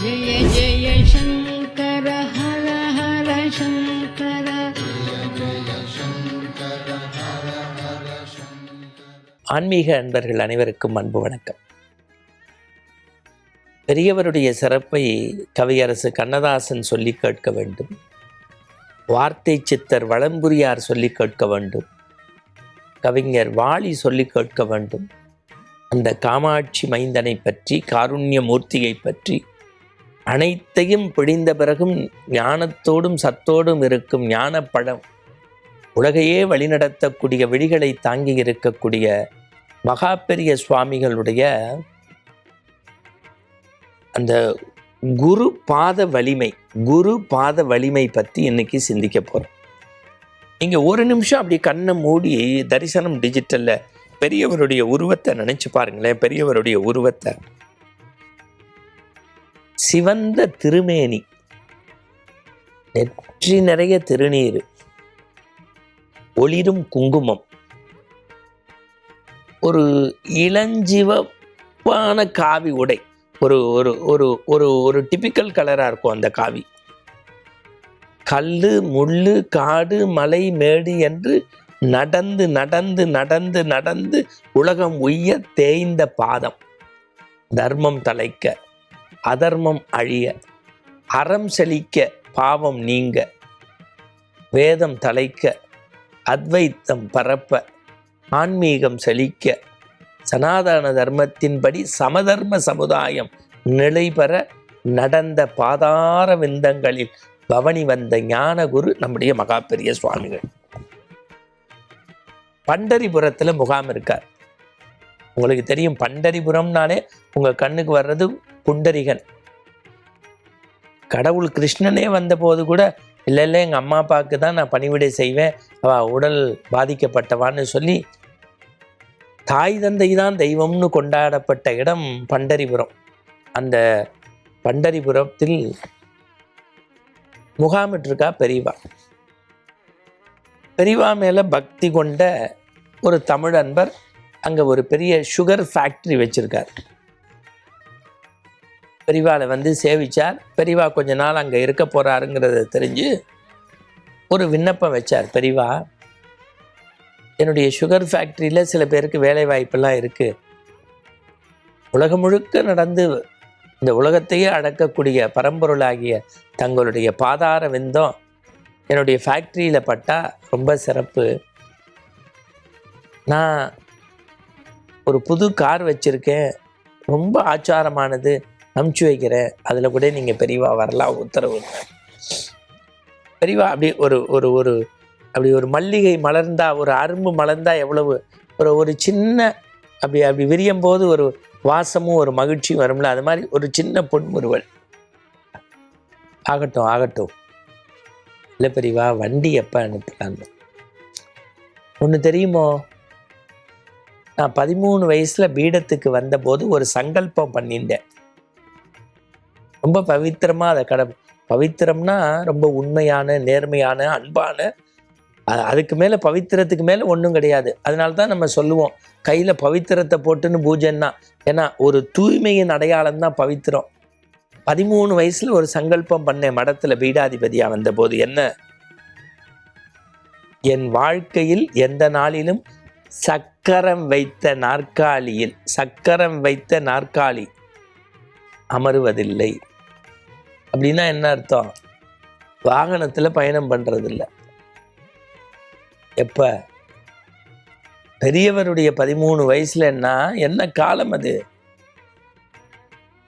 जय जय शंकर हर हर शंकर ஆன்மீக அன்பர்கள் அனைவருக்கும் அன்பு வணக்கம். பெரியவருடைய சிறப்பை கவியரசு கண்ணதாசன் சொல்லி கேட்க வேண்டும், வார்த்தை சித்தர் வளம்புரியார் சொல்லி கேட்க வேண்டும், கவிஞர் வாலி சொல்லி கேட்க வேண்டும். அந்த காமாட்சி மைந்தனை பற்றி, காருண்ய மூர்த்தியை பற்றி அனைத்தையும் பிடிந்த பிறகும் ஞானத்தோடும் சத்தோடும் இருக்கும் ஞானப்பழம், உலகையே வழிநடத்தக்கூடிய விழிகளை தாங்கி இருக்கக்கூடிய மகா பெரிய சுவாமிகளுடைய அந்த குரு பாத வலிமை பற்றி இன்னைக்கு சிந்திக்க போகிறோம். நீங்கள் ஒரு நிமிஷம் அப்படி கண்ணை மூடி தரிசனம் டிஜிட்டலில் பெரியவருடைய உருவத்தை நினச்சி பாருங்களேன். பெரியவருடைய உருவத்தை, சிவந்த திருமேனி, நெற்றி நிறைய திருநீர், ஒளிரும் குங்குமம், ஒரு இளஞ்சிவப்பான காவி உடை, ஒரு ஒரு ஒரு ஒரு ஒரு டிபிக்கல் கலராக இருக்கும் அந்த காவி. கல்லு முள்ளு காடு மலை மேடு என்று நடந்து நடந்து நடந்து நடந்து உலகம் உய்ய தேய்ந்த பாதம், தர்மம் தலைக்க அதர்மம் அழிய, அறம் செழிக்க பாவம் நீங்க, வேதம் தலைக்க அத்வைத்தம் பரப்ப, ஆன்மீகம் செழிக்க, சனாதன தர்மத்தின்படி சமதர்ம சமுதாயம் நிலைபெற நடந்த பாதார விந்தங்களில் பவனி வந்த ஞானகுரு நம்முடைய மகா பெரிய சுவாமிகள். பண்டரிபுரத்தில் முகாம் இருக்கார். உங்களுக்கு தெரியும், பண்டரிபுரம்னாலே உங்கள் கண்ணுக்கு வர்றது புண்டரிகன். கடவுள் கிருஷ்ணனே வந்தபோது கூட இல்லை எங்கள் அம்மா அப்பாவுக்கு தான் நான் பணிவிடை செய்வேன், அவள் உடல் பாதிக்கப்பட்டவான்னு சொல்லி தாய் தந்தை தான் தெய்வம்னு கொண்டாடப்பட்ட இடம் பண்டரிபுரம். அந்த பண்டரிபுரத்தில் முகாமிட்டிருக்கா பெரியவா. பெரியவா மேலே பக்தி கொண்ட ஒரு தமிழ் அன்பர் அங்கே ஒரு பெரிய சுகர் ஃபேக்ட்ரி வச்சுருக்கார். பெரியவாளை வந்து சேவிச்சார். பெரியவா கொஞ்ச நாள் அங்கே இருக்க போகிறாருங்கிறத தெரிஞ்சு ஒரு விண்ணப்பம் வச்சார். பெரியவா, என்னுடைய சுகர் ஃபேக்ட்ரியில் சில பேருக்கு வேலை வாய்ப்பெல்லாம் இருக்குது, உலகம் முழுக்க நடந்து இந்த உலகத்தையே அடக்கக்கூடிய பரம்பொருளாகிய தங்களுடைய பாதார விந்தம் என்னுடைய ஃபேக்ட்ரியில் பட்டால் ரொம்ப சிறப்பு. நான் ஒரு புது கார் வச்சுருக்கேன், ரொம்ப ஆச்சாரமானது, அமுச்சு வைக்கிறேன், அதில் கூட நீங்கள் பெரியவா வரலாம் உத்தரவு. பெரியவா அப்படி ஒரு ஒரு ஒரு அப்படி ஒரு மல்லிகை மலர்ந்தா, ஒரு அரும்பு மலர்ந்தா எவ்வளவு ஒரு சின்ன அப்படி விரியும் போது ஒரு வாசமும் ஒரு மகிழ்ச்சியும் வரும்ல, அது மாதிரி ஒரு சின்ன பொன்முறுவல். ஆகட்டும் இல்லை பெரியவா, வண்டி எப்போ அனுப்பலான்னு ஒன்று தெரியுமோ? நான் 13 வயசில் பீடத்துக்கு வந்தபோது ஒரு சங்கல்பம் பண்ணிட்டேன். ரொம்ப பவித்திரமாக அதை பவித்திரம்னா ரொம்ப உண்மையான, நேர்மையான, அன்பான, அதுக்கு மேலே பவித்திரத்துக்கு மேலே ஒன்றும் கிடையாது. அதனால தான் நம்ம சொல்லுவோம் கையில் பவித்திரத்தை போட்டுன்னு பூஜைன்னா. ஏன்னா ஒரு தூய்மையின் அடையாளம் தான் பவித்திரம். 13 வயசில் ஒரு சங்கல்பம் பண்ணேன் மடத்தில் பீடாதிபதியாக வந்தபோது. என்ன? என் வாழ்க்கையில் எந்த நாளிலும் சக்கரம் வைத்த நாற்காலி அமருவதில்லை. அப்படின்னா என்ன அர்த்தம்? வாகனத்தில் பயணம் பண்ணுறதில்ல. எப்போ? பெரியவருடைய 13 வயசுலன்னா என்ன காலம் அது?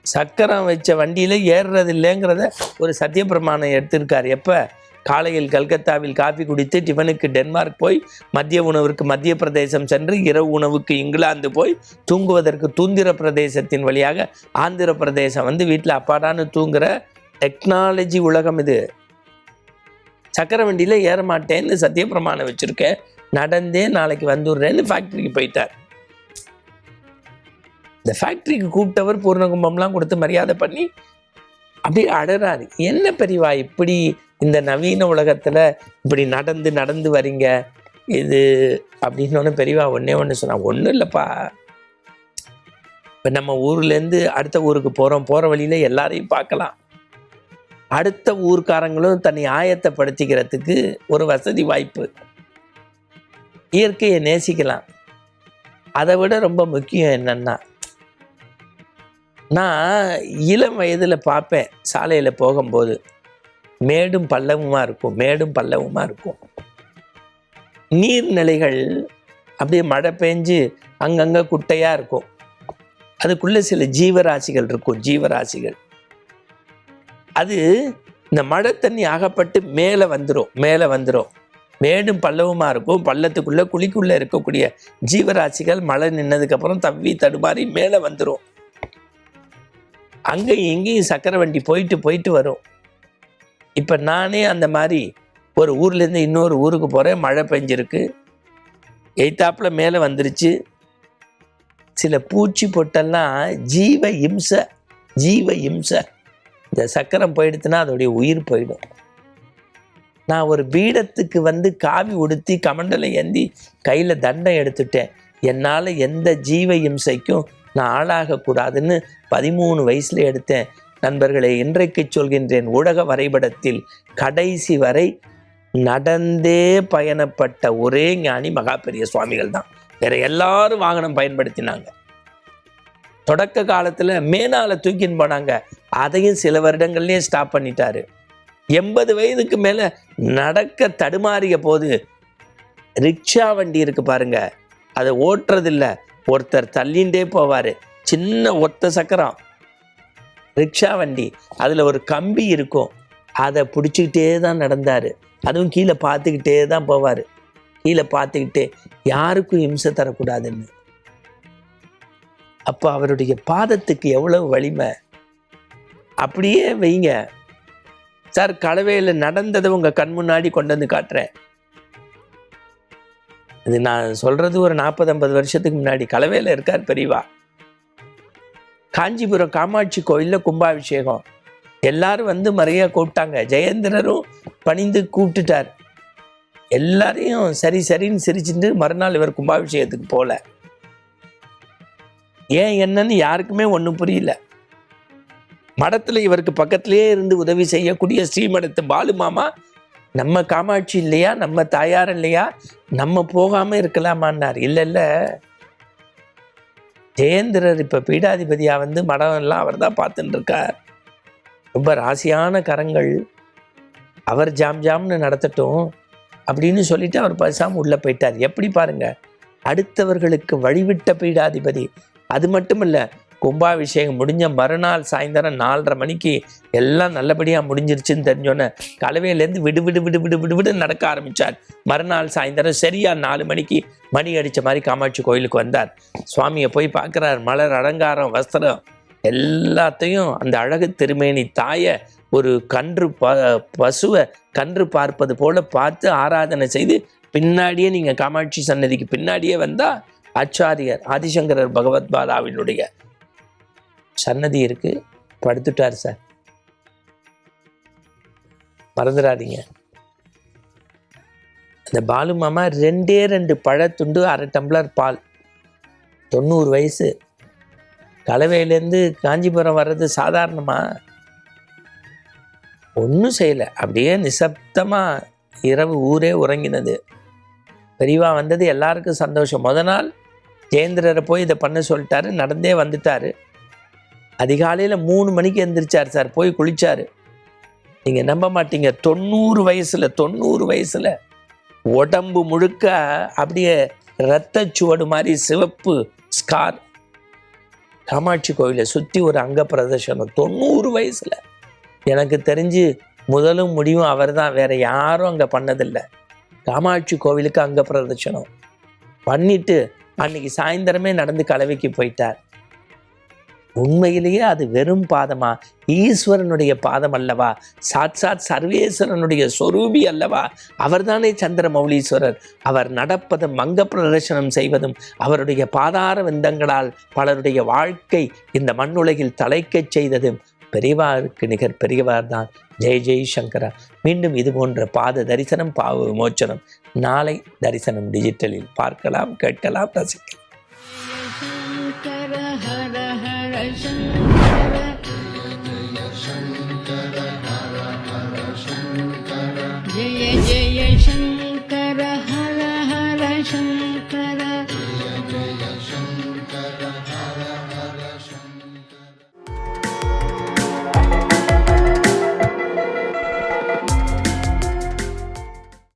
சக்கரம் வச்ச வண்டியில் ஏறுறது இல்லைங்கிறத ஒரு சத்தியப்பிரமாணம் எடுத்திருக்கார். எப்போ? காலையில் கல்கத்தாவில் காஃபி குடித்து டிஃபனுக்கு டென்மார்க் போய், மதிய உணவிற்கு மத்திய பிரதேசம் சென்று, இரவு உணவுக்கு இங்கிலாந்து போய், தூங்குவதற்கு தூந்திர பிரதேசத்தின் வழியாக ஆந்திர பிரதேசம் வந்து வீட்டில் அப்பாடான்னு தூங்குற டெக்னாலஜி உலகம் இது. சக்கர வண்டியில் ஏற மாட்டேன்னு சத்தியப்பிரமாணம் வச்சுருக்கேன், நடந்தே நாளைக்கு வந்துடுறேன்னு ஃபேக்ட்ரிக்கு போயிட்டார். இந்த ஃபேக்ட்ரிக்கு கூப்பிட்டவர் பூர்ணகும்பம்லாம் கொடுத்து மரியாதை பண்ணி அப்படி அடறாரு. என்ன பெரியவா இப்படி இந்த நவீன உலகத்தில் இப்படி நடந்து வரீங்க இது அப்படின்னு பெரியவா ஒன்று சொன்னா, ஒன்றும் இல்லைப்பா, இப்போ நம்ம ஊர்லேருந்து அடுத்த ஊருக்கு போகிற வழியில் எல்லாரையும் பார்க்கலாம். அடுத்த ஊர்க்காரங்களும் தன்னை ஆயத்தப்படுத்திக்கிறதுக்கு ஒரு வசதி வாய்ப்பு. இயற்கையை நேசிக்கலாம். அதை விட ரொம்ப முக்கியம் என்னன்னா, நான் இளம் வயதில் பார்ப்பேன், சாலையில் போகும்போது மேடும் பள்ளவுமாக இருக்கும். நீர்நிலைகள் அப்படியே மழை பெஞ்சு அங்கங்கே குட்டையாக இருக்கும். அதுக்குள்ளே சில ஜீவராசிகள் இருக்கும். அது இந்த மழை தண்ணி அகப்பட்டு மேலே வந்துடும். மேடும் பள்ளவுமாக இருக்கும். பள்ளத்துக்குள்ளே குழிக்குள்ளே இருக்கக்கூடிய ஜீவராசிகள் மழை நின்னதுக்கப்புறம் தவ்வி தடுமாறி மேலே வந்துடும். அங்கேயும் இங்கேயும் சக்கரை வண்டி போயிட்டு வரும். இப்போ நானே அந்த மாதிரி ஒரு ஊர்லேருந்து இன்னொரு ஊருக்கு போகிறேன். மழை பெஞ்சிருக்கு, எய்த்தாப்பில் மேலே வந்துருச்சு. சில பூச்சி பொட்டெல்லாம் ஜீவ இம்சை. இந்த சக்கரம் போயிடுத்துனா அதோடைய உயிர் போயிடும். நான் ஒரு பீடத்துக்கு வந்து காவி உடுத்தி கமண்டலை ஏந்தி கையில் தண்டம் எடுத்துட்டேன். என்னால் எந்த ஜீவ இம்சைக்கும் நான் ஆளாகக்கூடாதுன்னு 13 வயசில் எடுத்தேன். நண்பர்களே, இன்றைக்கு சொல்கின்றேன், ஊடக வரைபடத்தில் கடைசி வரை நடந்தே பயணப்பட்ட ஒரே ஞானி மகா பெரிய சுவாமிகள் தான். வேற எல்லாரும் வாகனம் பயன்படுத்தினாங்க. தொடக்க காலத்தில் மேனால தூக்கின்னு போனாங்க. அதையும் சில வருடங்கள்லேயே ஸ்டாப் பண்ணிட்டாரு. 80 வயதுக்கு மேலே நடக்க தடுமாறிய போது ரிக்ஷா வண்டி இருக்கு பாருங்க, அதை ஓட்டுறதில்ல, ஒருத்தர் தள்ளிண்டே போவார். சின்ன ஒத்த சக்கரம் ரிக்ஷா வண்டி, அதில் ஒரு கம்பி இருக்கும், அதை பிடிச்சிக்கிட்டே தான் நடந்தார். அதுவும் கீழே பார்த்துக்கிட்டே தான் போவார். யாருக்கும் இம்சை தரக்கூடாதுன்னு. அப்போ அவருடைய பாதத்துக்கு எவ்வளவு வலிமை. அப்படியே வைங்க சார், கலவையில் நடந்ததை உங்கள் கண் முன்னாடி கொண்டு வந்து காட்டுறேன். இது நான் சொல்றது ஒரு 40-50 வருஷத்துக்கு முன்னாடி. கலவையில் இருக்கார் பெரியவா. காஞ்சிபுரம் காமாட்சி கோயிலில் கும்பாபிஷேகம். எல்லாரும் வந்து மறையா கூப்பிட்டாங்க. ஜெயேந்திரரும் பணிந்து கூப்பிட்டுட்டார். எல்லாரையும் சரின்னு சிரிச்சுட்டு மறுநாள் இவர் கும்பாபிஷேகத்துக்கு போல. ஏன் என்னன்னு யாருக்குமே ஒன்றும் புரியல. மடத்தில் இவருக்கு பக்கத்திலே இருந்து உதவி செய்யக்கூடிய ஸ்ரீமடத்து பாலு மாமா, நம்ம காமாட்சி இல்லையா, நம்ம தாயார் இல்லையா, நம்ம போகாமல் இருக்கலாமான்னார். இல்லை, ஜெயேந்திரர் இப்போ பீடாதிபதியாக வந்து மடம் எல்லாம் அவர் தான் பார்த்துட்டு இருக்கார். ரொம்ப ராசியான கரங்கள், அவர் ஜாம்னு நடத்தட்டும் அப்படின்னு சொல்லிட்டு அவர் பேசாமல் உள்ளே போயிட்டார். எப்படி பாருங்க, அடுத்தவர்களுக்கு வழிவிட்ட பீடாதிபதி. அது மட்டும் இல்லை, கும்பாபிஷேகம் முடிஞ்ச மறுநாள் சாயந்தரம் 4:30 மணிக்கு எல்லாம் நல்லபடியாக முடிஞ்சிருச்சுன்னு தெரிஞ்சோன்னே கலவையிலேருந்து விடு நடக்க ஆரம்பித்தார். மறுநாள் சாயந்தரம் சரியா 4 மணிக்கு மணி அடித்த மாதிரி காமாட்சி கோயிலுக்கு வந்தார். சுவாமியை போய் பார்க்குறார். மலர் அலங்காரம், வஸ்திரம் எல்லாத்தையும் அந்த அழகு திருமேனி தாயை ஒரு பசுவை கன்று பார்ப்பது போல பார்த்து ஆராதனை செய்து பின்னாடியே நீங்கள் காமாட்சி சன்னதிக்கு பின்னாடியே வந்தால் ஆச்சாரியர் ஆதிசங்கரர் பகவத் பாதாவினுடைய சன்னதி இருக்கு. படுத்துட்டார் சார், மறந்துடாதீங்க. அந்த பாலு மாமா 2 பழத்துண்டு 1/2 டம்ளர் பால். 90 வயசு. கலவையிலேருந்து காஞ்சிபுரம் வர்றது சாதாரணமா? ஒன்றும் செய்யலை. அப்படியே நிசப்தமாக இரவு ஊரே உறங்கினது. பெரியவா வந்தது எல்லாருக்கும் சந்தோஷம். முத நாள் ஜெயேந்திரரை போய் இதை பண்ண சொல்லிட்டாரு. நடந்தே வந்துட்டார். அதிகாலையில் 3 மணிக்கு எந்திரிச்சார் சார். போய் குளிச்சார். நீங்கள் நம்ப மாட்டீங்க, 90 வயசில் உடம்பு முழுக்க அப்படியே இரத்தச்சுவடு மாதிரி சிவப்பு ஸ்கார். காமாட்சி கோயிலை சுற்றி ஒரு அங்க பிரதர்ஷனம். 90 வயசில். எனக்கு தெரிஞ்சு முதலும் முடிவும் அவர் தான், வேற யாரும் அங்கே பண்ணதில்லை. காமாட்சி கோவிலுக்கு அங்க பிரதர்ஷனம் பண்ணிட்டு அன்னைக்கு சாயந்தரமே நடந்து கலவைக்கு போயிட்டார். உண்மையிலேயே அது வெறும் பாதமா? ஈஸ்வரனுடைய பாதம் அல்லவா? சாட்சாத் சர்வேஸ்வரனுடைய சொரூபி அல்லவா? அவர்தானே சந்திர மௌலீஸ்வரர். அவர் நடப்பதும் அங்க பிரதர்சனம் செய்வதும் அவருடைய பாதார விந்தங்களால் பலருடைய வாழ்க்கை இந்த மண்ணுலகில் தலைக்கச் செய்ததும் பெரியவாருக்கு நிகர் பெரியவார் தான். ஜெய் சங்கரா. மீண்டும் இது போன்ற பாத தரிசனம், பாவ விமோச்சனம் நாளை தரிசனம் டிஜிட்டலில் பார்க்கலாம், கேட்கலாம், ரசிக்கலாம். சங்கர ஹர जय शङ्कर